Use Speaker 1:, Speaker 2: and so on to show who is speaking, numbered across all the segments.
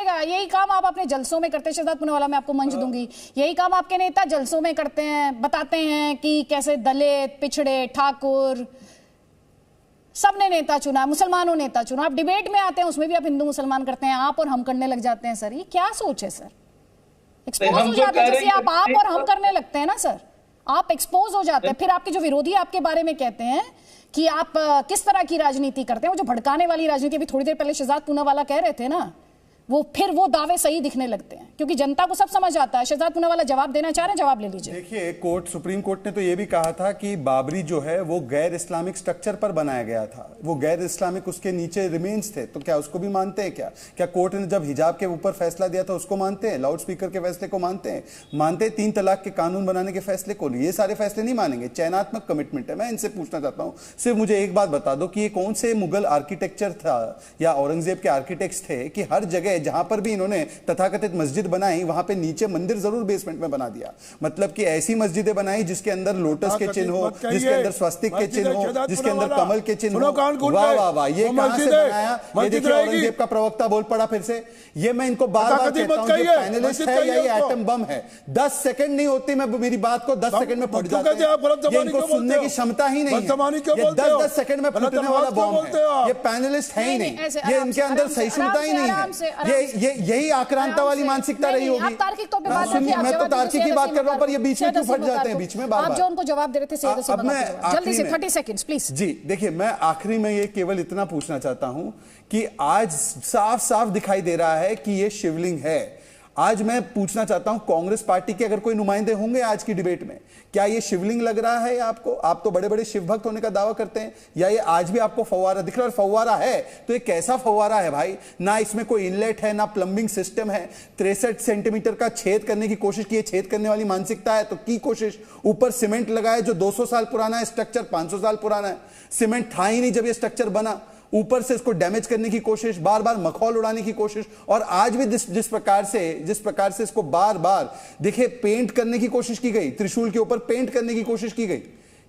Speaker 1: यही काम आप अपने जलसों में करते हैं शहजाद पूनावाला, मैं आपको मंच दूंगी। यही काम आपके नेता जलसों में करते हैं, बताते हैं कि कैसे दलित, पिछड़े, ठाकुर सबने नेता चुना, मुसलमानों नेता चुना। आप डिबेट में आते हैं, उसमें भी आप हिंदू मुसलमान करते हैं, आप और हम करने लग जाते हैं। सर ये क्या सोच है सर? एक्सपोज हो जाते हैं, जैसे आप और हम करने लगते हैं ना सर, आप एक्सपोज हो जाते हैं। फिर आपके जो विरोधी आपके बारे में कहते हैं कि आप किस तरह की राजनीति करते हैं, वो जो भड़काने वाली राजनीति अभी थोड़ी देर पहले शहजाद पूनावाला कह रहे थे ना, वो दावे सही दिखने लगते हैं, क्योंकि जनता को सब समझ आता है। शहजाद पूनावाला जवाब देना चाह रहे हैं, जवाब ले लीजिए।
Speaker 2: देखिए, सुप्रीम कोर्ट ने तो यह भी कहा था कि बाबरी जो है वो गैर इस्लामिक स्ट्रक्चर पर बनाया गया था, वो गैर इस्लामिक उसके नीचे रिमेन्स थे। तो क्या उसको भी मानते हैं? क्या कोर्ट ने जब हिजाब के ऊपर फैसला दिया था उसको मानते हैं? लाउड स्पीकर के फैसले को मानते हैं? 3 तलाक के कानून बनाने के फैसले को? ये सारे फैसले नहीं मानेंगे। चयनात्मक कमिटमेंट है। मैं इनसे पूछना चाहता हूं, सिर्फ मुझे एक बात बता दो कि ये कौन से मुगल आर्किटेक्चर था या औरंगजेब के आर्किटेक्ट्स थे कि हर जगह जहां पर भी इन्होंने तथाकथित मस्जिद बनाई वहां पे नीचे मंदिर जरूर बेसमेंट में बना दिया। मतलब कि ऐसी मस्जिदें बनाई जिसके अंदर लोटस के चिन्ह हो, जिसके अंदर स्वस्तिक के चिन्ह हो, जिसके अंदर कमल के चिन्ह हो। वाह वाह वाह, ये कहां से बनाया? ये देखिए, औरंगजेब का प्रवक्ता बोल पड़ा फिर से। ये मैं इनको बार बार कहता हूं, जो पैनलिस्ट है या ये एटम बम है, 10 सेकंड नहीं होती मैं मेरी बात को 10 सेकंड में फट जाते हैं। ये इनको सुनने की क्षमता ही नहीं है। ये 10-10 सेकंड में फटने वाला बम है। ये पैनलिस्ट है ही नहीं, ये इनके अंदर सहिष्णुता ही नहीं है। यही आक्रांता वाली मानसिकता रही होगी।
Speaker 1: आप तार्किक तौर पे बात करते हैं,
Speaker 2: मैं तो तार्किक की बात कर रहा हूं, पर ये बीच में क्यों फट जाते हैं बीच में बार-बार?
Speaker 1: आप जो उनको जवाब दे रहे थे जल्दी से 30 सेकंड्स प्लीज।
Speaker 2: जी देखिए, मैं आखिरी में ये केवल इतना पूछना चाहता हूं कि आज साफ साफ दिखाई दे रहा है कि ये शिवलिंग है। आज मैं पूछना चाहता हूं, कांग्रेस पार्टी के अगर कोई नुमाइंदे होंगे आज की डिबेट में, क्या ये शिवलिंग लग रहा है आपको? आप तो बड़े बड़े शिव भक्त होने का दावा करते हैं, या ये आज भी आपको फव्वारा दिख रहा है? फव्वारा है तो ये कैसा फव्वारा है भाई? ना इसमें कोई इनलेट है, ना प्लम्बिंग सिस्टम है। 63 सेंटीमीटर का छेद करने की कोशिश की, छेद करने वाली मानसिकता है तो की कोशिश। ऊपर सीमेंट लगा है जो 200 साल पुराना है, स्ट्रक्चर 500 साल पुराना है। सीमेंट था ही नहीं जब ये स्ट्रक्चर बना। ऊपर से इसको डैमेज करने की कोशिश, बार बार मखौल उड़ाने की कोशिश, और आज भी जिस प्रकार से इसको बार बार देखिए पेंट करने की कोशिश की गई, त्रिशूल के ऊपर पेंट करने की कोशिश की गई।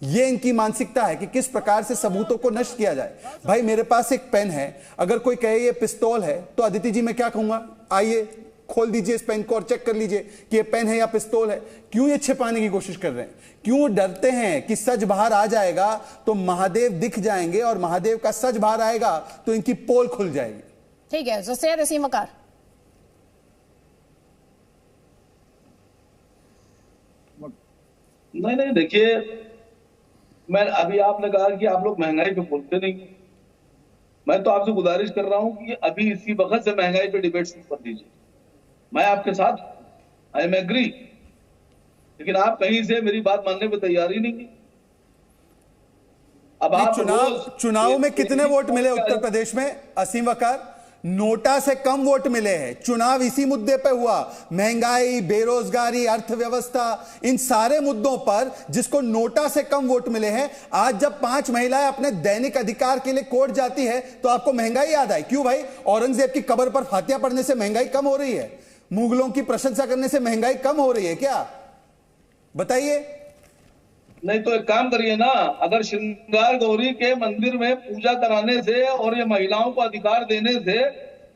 Speaker 2: ये इनकी मानसिकता है कि किस प्रकार से सबूतों को नष्ट किया जाए। भाई मेरे पास एक पेन है, अगर कोई कहे ये पिस्तौल है तो अदिति जी मैं क्या कहूंगा? आइए खोल दीजिए इस पेन को और चेक कर लीजिए कि ये पेन है या पिस्तौल है। क्यों ये छिपाने की कोशिश कर रहे हैं? क्यों डरते हैं कि सच बाहर आ जाएगा तो महादेव दिख जाएंगे, और महादेव का सच बाहर आएगा तो इनकी पोल खुल जाएगी।
Speaker 1: ठीक है, तो सैयद असीम वकार।
Speaker 3: नहीं देखिए, मैं अभी आपने कहा कि आप लोग महंगाई पे बोलते नहीं। मैं तो आपसे गुजारिश कर रहा हूं कि अभी इसी वक्त से महंगाई पे डिबेट कर दीजिए। मैं आपके साथ आई एम एग्री, लेकिन आप कहीं से मेरी बात मानने पे तैयार ही नहीं। अब आप
Speaker 2: चुनाव में कितने वोट मिले उत्तर प्रदेश में असीम वकार? नोटा से कम वोट मिले हैं। चुनाव इसी मुद्दे पे हुआ, महंगाई, बेरोजगारी, अर्थव्यवस्था, इन सारे मुद्दों पर जिसको नोटा से कम वोट मिले हैं। आज जब 5 महिलाएं अपने दैनिक अधिकार के लिए कोर्ट जाती है तो आपको महंगाई याद आई। क्यों भाई? औरंगजेब की कब्र पर फातिया पढ़ने से महंगाई कम हो रही है? मुगलों की प्रशंसा करने से महंगाई कम हो रही है क्या? बताइए।
Speaker 3: नहीं तो एक काम करिए ना, अगर श्रृंगार गौरी के मंदिर में पूजा कराने से और ये महिलाओं को अधिकार देने से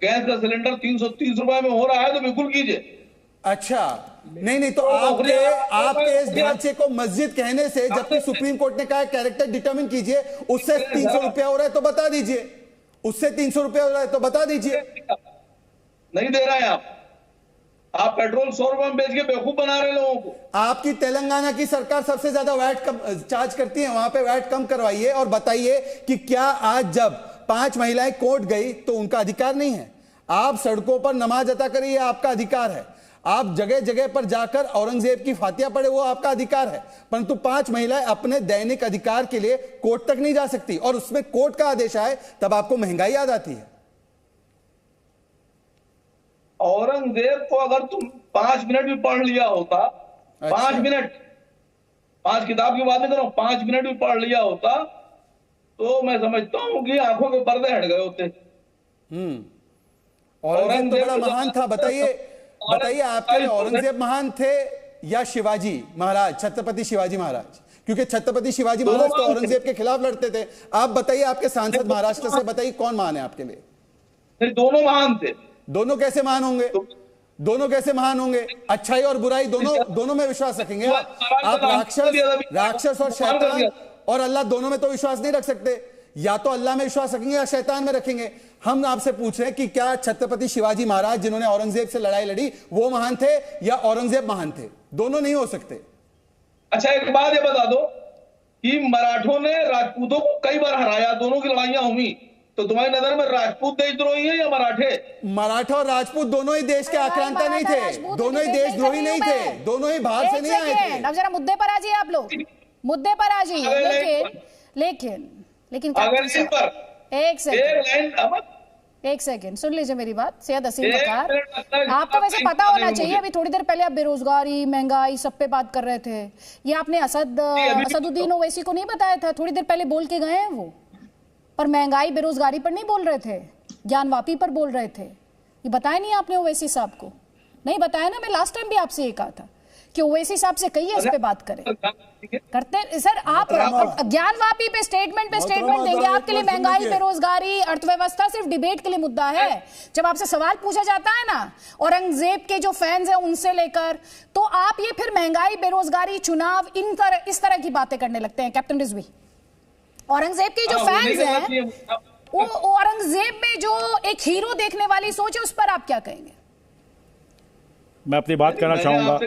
Speaker 3: गैस का सिलेंडर 330 रुपए में हो रहा है तो बिल्कुल कीजिए।
Speaker 2: अच्छा, नहीं तो आपके इस ढांचे को मस्जिद कहने से, जबकि सुप्रीम कोर्ट ने कहा कैरेक्टर डिटरमिन कीजिए, उससे 300 रुपया हो रहा है तो बता दीजिए। उससे 300 रुपया हो रहा है तो बता दीजिए।
Speaker 3: नहीं दे रहे हैं आप पेट्रोल 100 रुपए में बेच के बेवकूफ बना रहे लोगों को।
Speaker 2: आपकी तेलंगाना की सरकार सबसे ज्यादा वैट चार्ज करती है, वहां पे वैट कम करवाइए और बताइए कि क्या आज जब 5 महिलाएं कोर्ट गई तो उनका अधिकार नहीं है? आप सड़कों पर नमाज अता करिए, आपका अधिकार है। आप जगह जगह पर जाकर औरंगजेब की फातिया पढ़े, वो आपका अधिकार है। परंतु 5 महिलाएं अपने दैनिक अधिकार के लिए कोर्ट तक नहीं जा सकती, और उसमें कोर्ट का आदेश आए तब आपको महंगाई याद आती है।
Speaker 3: औरंगजेब को अगर तुम 5 मिनट भी पढ़ लिया होता, 5 मिनट, 5 किताब की बात नहीं कर रहा हूं, 5 मिनट भी पढ़ लिया होता तो मैं समझता हूं कि आंखों के पर्दे हट गए होते।
Speaker 2: औरंगजेब तो बड़ा महान था। बताइए आपके लिए औरंगजेब महान थे या शिवाजी महाराज, छत्रपति शिवाजी महाराज? क्योंकि छत्रपति शिवाजी महाराज तो औरंगजेब के खिलाफ लड़ते थे। आप बताइए, आपके सांसद महाराष्ट्र से, बताइए कौन महान है आपके लिए?
Speaker 3: दोनों महान थे,
Speaker 2: दोनों कैसे महान होंगे? दोनों कैसे महान होंगे? अच्छाई और बुराई दोनों में विश्वास रखेंगे आप? राक्षस और शैतान और अल्लाह दोनों में तो विश्वास नहीं रख सकते। या तो अल्लाह में विश्वास रखेंगे या शैतान में रखेंगे। हम आपसे पूछ रहे हैं कि क्या छत्रपति शिवाजी महाराज जिन्होंने औरंगजेब से लड़ाई लड़ी वो महान थे या औरंगजेब महान थे? दोनों नहीं हो सकते।
Speaker 3: अच्छा, एक बात ये बता दो कि मराठों ने राजपूतों को कई बार हराया, दोनों की लड़ाइयां हुई, तो तुम्हारी नजर में राजपूत देशद्रोही है या मराठे?
Speaker 2: मराठा और राजपूत दोनों ही देश के आक्रांता नहीं थे, दोनों ही देशद्रोही नहीं थे, दोनों ही बाहर से नहीं आए थे।
Speaker 1: अब जरा मुद्दे पर आ जाइए आप लोग, मुद्दे पर आ जाइए। लेकिन एक सेकंड सुन लीजिए मेरी बात। सैयद असीम वकार, आपको वैसे पता होना चाहिए, अभी थोड़ी देर पहले आप बेरोजगारी, महंगाई सब पे बात कर रहे थे। ये आपने असदुद्दीन ओवैसी को नहीं बताया था? थोड़ी देर पहले बोल के गए हैं वो, पर महंगाई बेरोजगारी पर नहीं बोल रहे थे, ज्ञानवापी पर बोल रहे थे। ये बताया नहीं आपने ओवैसी साहब को? नहीं बताया ना? मैं लास्ट टाइम भी आपसे ये कहा था कि ओवैसी साहब से कहिए इस पे बात करें। करते सर आप ज्ञानवापी पे स्टेटमेंट देंगे। आपके लिए महंगाई, बेरोजगारी, अर्थव्यवस्था सिर्फ डिबेट के लिए मुद्दा है। जब आपसे सवाल पूछा जाता है ना औरंगजेब के जो फैंस हैं उनसे लेकर, तो आप ये फिर महंगाई, बेरोजगारी, चुनाव, इस तरह की बातें करने लगते हैं। कैप्टन रिजवी, औरंगजेब के जो फैंस हैं, वो औरंगजेब में जो एक हीरो देखने वाली सोच है, उस पर आप क्या कहेंगे?
Speaker 4: मैं अपनी बात करना चाहूंगा,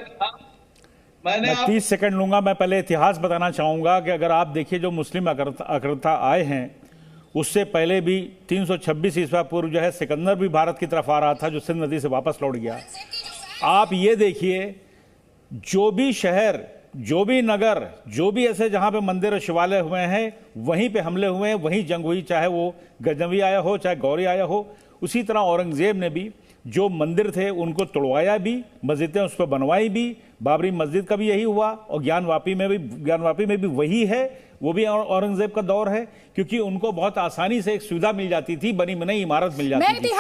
Speaker 4: मैं 30 सेकंड लूंगा। मैं पहले इतिहास बताना चाहूंगा कि अगर आप देखिए जो मुस्लिम अग्रता आए हैं, उससे पहले भी 326 ईस्वी पूर्व जो है सिकंदर भी भारत की तरफ आ रहा था, जो सिंध नदी से वापस लौट गया। आप ये देखिए, जो भी शहर, जो भी नगर, जो भी ऐसे जहां पे मंदिर और शिवालय हुए हैं, वहीं पे हमले हुए हैं, वहीं जंग हुई, चाहे वो गजनवी आया हो, चाहे गौरी आया हो। उसी तरह औरंगजेब ने भी जो मंदिर थे उनको तोड़वाया भी, मस्जिदें उस पर बनवाई भी। बाबरी मस्जिद का भी यही हुआ, और ज्ञानवापी में भी वही है। वो भी औरंगजेब का दौर है, क्योंकि उनको बहुत आसानी से एक सुविधा मिल जाती थी, बनी बनाई इमारत मिल जाती थी।